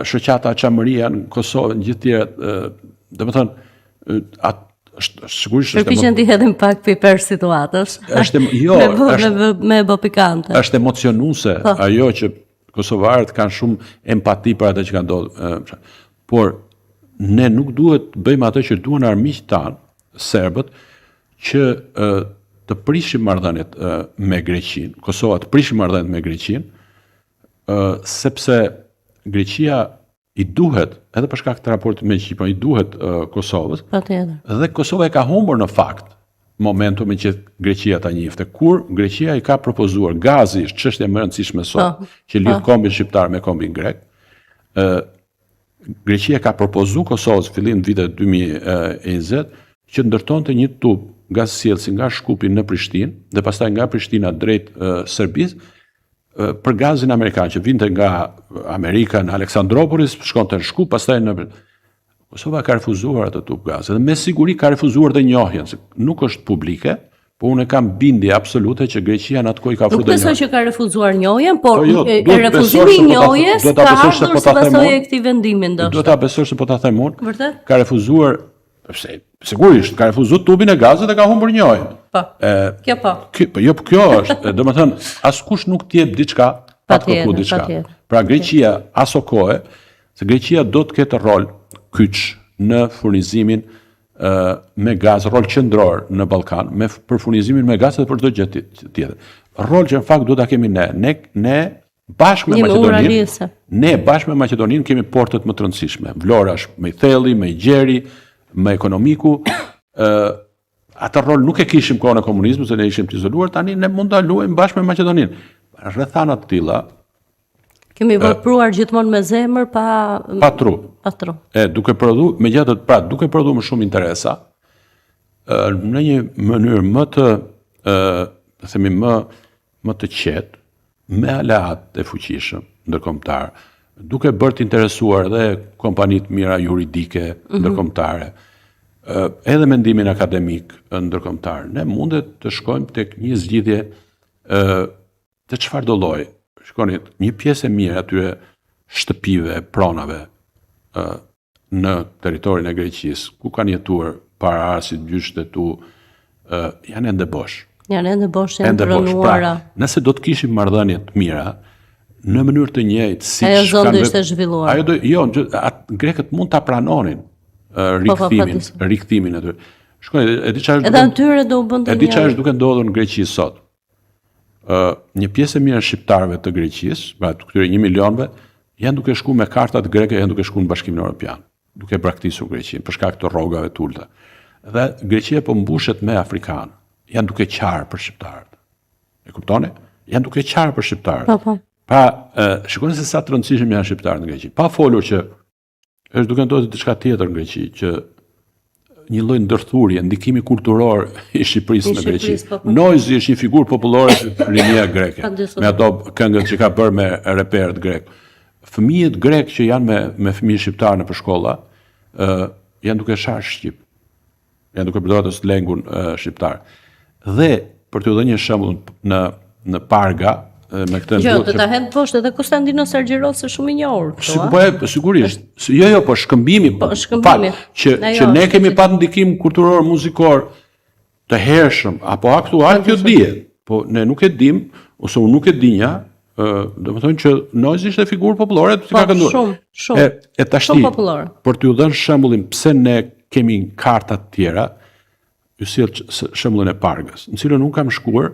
shoqata çamëria në Kosovë, në gjithë tjera, domethënë sigurisht përpiqen të hedhin pak piper situatës. Me bë pikante. Është emocionuese ajo që kosovarët kanë shumë empati për atë që ka ndodhur. Por ne nuk duhet të bëjmë atë që duan armiqtë tanë, serbët, që të prishim marrëdhëniet me Greqinë, Kosova të prishim marrëdhëniet me Greqinë, sepse Greqia i duhet, edhe për shkak të raportit me Shqipërinë, i duhet Kosovës. Patjetër. Dhe Kosova e ka humbur në fakt momentumin që Greqia ta njihte. Kur Greqia i ka propozuar, gazi është çështja më e rëndësishme sot, që lidh kombin shqiptar me kombin grek. Greqia ka propozuar Kosovës fillim vitit 2020 që ndërtonte një tub gazsjellsi nga Shkupi në Prishtinë dhe pastaj nga Prishtina drejt Serbisë për gazin amerikan që vinte nga Amerika në Aleksandropolis, shkonte në Shkup, pastaj në Kosova ka refuzuar atë tub gaz, dhe me siguri ka refuzuar dhe njohjen, se nuk është publike, po unë kam bindje absolute që Greqia në atë kohë ka ofruar njohjen. Nuk besoj që ka refuzuar njohjen, por refuzimi i njohjes ka ardhur si pasojë e këtij vendimi ndoshta. Do ta besosh se po ta them unë. Vërtet? Ka refuzuar, sigurisht ka refuzuar tubin e gazit dhe ka humbur njohjen. Po. Kjo po. Jo, kjo është, domethënë askush nuk të jep diçka pa të kërkuar diçka. Pra Greqia aso kohë, se Greqia do të ketë rol kyç në furnizimin me gaz, rol qendror në Ballkan, për furnizimin me gaz dhe për çdo gjë tjetër. Rol që në fakt duhet ta kemi ne. Ne bashkë me Maqedoninë. Ne bashkë me Maqedoninë kemi portet më të rëndësishme. Vlora është më i thellë, më i gjeri, më ekonomiku. Atë rol nuk e kishim kohën e komunizmit, se ne ishim të izoluar, tani ne mund ta luajmë bashkë me Maqedoninë. Rrethana të tilla kemi vepruar gjithmonë me zemër pa tru. Duke prodhuar, megjithatë, duke prodhuar më shumë interesa, në një mënyrë më të themi më të qetë, me aleat e fuqishëm ndërkombëtar, duke bërë të interesuar edhe kompanitë mira juridike ndërkombëtare, edhe mendimin akademik ndërkombëtar, ne mundet të shkojmë tek një zgjidhje të çfarëdo lloji. Shikoni, një pjesë e mirë atyre shtëpive, pronave në territorin e Greqisë, ku kanë jetuar para arsit gjyqët e tu, janë ende bosh. Janë ende bosh, janë pranuara. Pra, nëse do të kishim marrëdhënie të mira, në mënyrë të njëjtë siç ajo zonë do ishte zhvilluar. Grekët mund ta pranonin rikthimin aty. Shkoj, e di çfarë. Edhe atyre do u bënte. E di çfarë duke ndodhur në Greqi sot. Një pjesë e mirë e shqiptarëve të Greqisë, pra të këtyre 1 milionëve, janë duke shkuar me kartat greke, janë duke shkuar në Bashkimin Evropian, duke braktisur Greqinë për shkak të rrogave të ulta. Dhe Greqia po mbushet me afrikanë. Janë duke qarë për shqiptarët. E kuptoni? Janë duke qarë për shqiptarët. Po. Pra, shikoni se sa të rëndësishëm janë shqiptarët në Greqi. Pa folur që është duke ndodhur diçka tjetër në Greqi, që një lloj ndërthurje, ndikimi kulturor i Shqipërisë në Greqi. Noizi është një figurë popullore të rinia greke, me ato këngët që ka bërë me reperët grek. Fëmijët grek që janë me fëmijë shqiptarë në shkolla, janë duke sharë shqip. Janë duke përdorur slengun shqiptar. Dhe për t'ju dhënë një shembull në Parga, me këtë jo, do ta hedh poshtë edhe Konstantinos Argjirosi është shumë i njohur këtu. Sigurisht. Jo, po shkëmbimi. Që ne kemi pat ndikim kulturor, muzikor të hershëm apo aktual, kjo dihet. Po ne nuk e dim, ose unë nuk e dinja, do të thonë që Noizi ishte figurë popullore, si ka kënduar. Shumë. E tashti, për t'ju dhënë shembullin pse ne kemi karta të tjera, ju sjell shembullin e Pargës, në cilën unë kam shkuar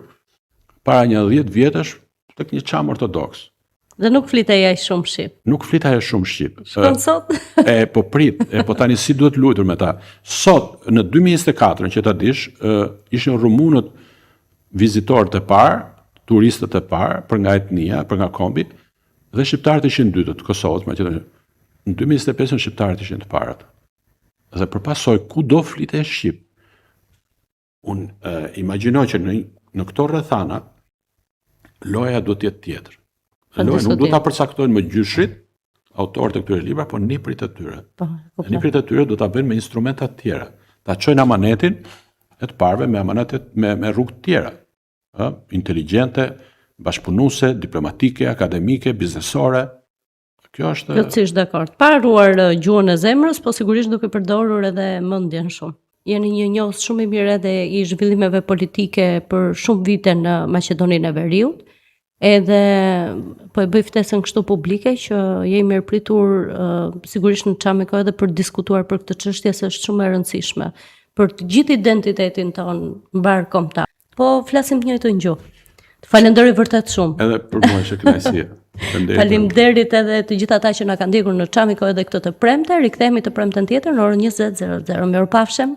para një 10 vjetësh tek një çam ortodoks. Dhe nuk flitej ai shumë shqip. Nuk flitej ai shumë shqip. Shkon sot? Po prit, po tani si duhet luajtur me ta. Sot në 2024, që ta dish, ishin rumunët vizitorët e parë, turistët e parë për nga etnia, për nga kombi, dhe shqiptarët ishin dytët, Kosovës, Maqedonia. Në 2025 shqiptarët ishin të parët. Dhe përpasoj ku do flitej shqip. Unë imagjinoj që në këto rrethana loja do të jetë tjetër. Loja nuk do ta përcaktojnë më gjyshrit, autorët e këtyre libra, por niprit e tyre. Niprit e tyre do ta bëjnë me instrumenta të tjera. Ta çojnë amanetin e të parëve me amanetet me rrugë të tjera. Inteligjente, bashkëpunuese, diplomatike, akademike, biznesore. Kjo është plotësisht dakord. Pa haruar gjuhën e zemrës, po sigurisht duke përdorur edhe mendjen shumë. Jeni një njohës shumë i mirë edhe i zhvillimeve politike për shumë vite në Maqedoninë e Veriut. Edhe po e bëj ftesën kështu publike që je i mirëpritur sigurisht në çam kohë edhe për të diskutuar për këtë çështje, se është shumë e rëndësishme për të gjithë identitetin tonë mbar kombëtar. Po flasim një të gjuhë. Të falenderoj vërtet shumë. Edhe për mua është kënaqësi. Faleminderit edhe të gjithë ata që na kanë ndjekur në çam kohë edhe këtë të premte. Rikthehemi të premten tjetër në orën 20:00. Mirupafshim.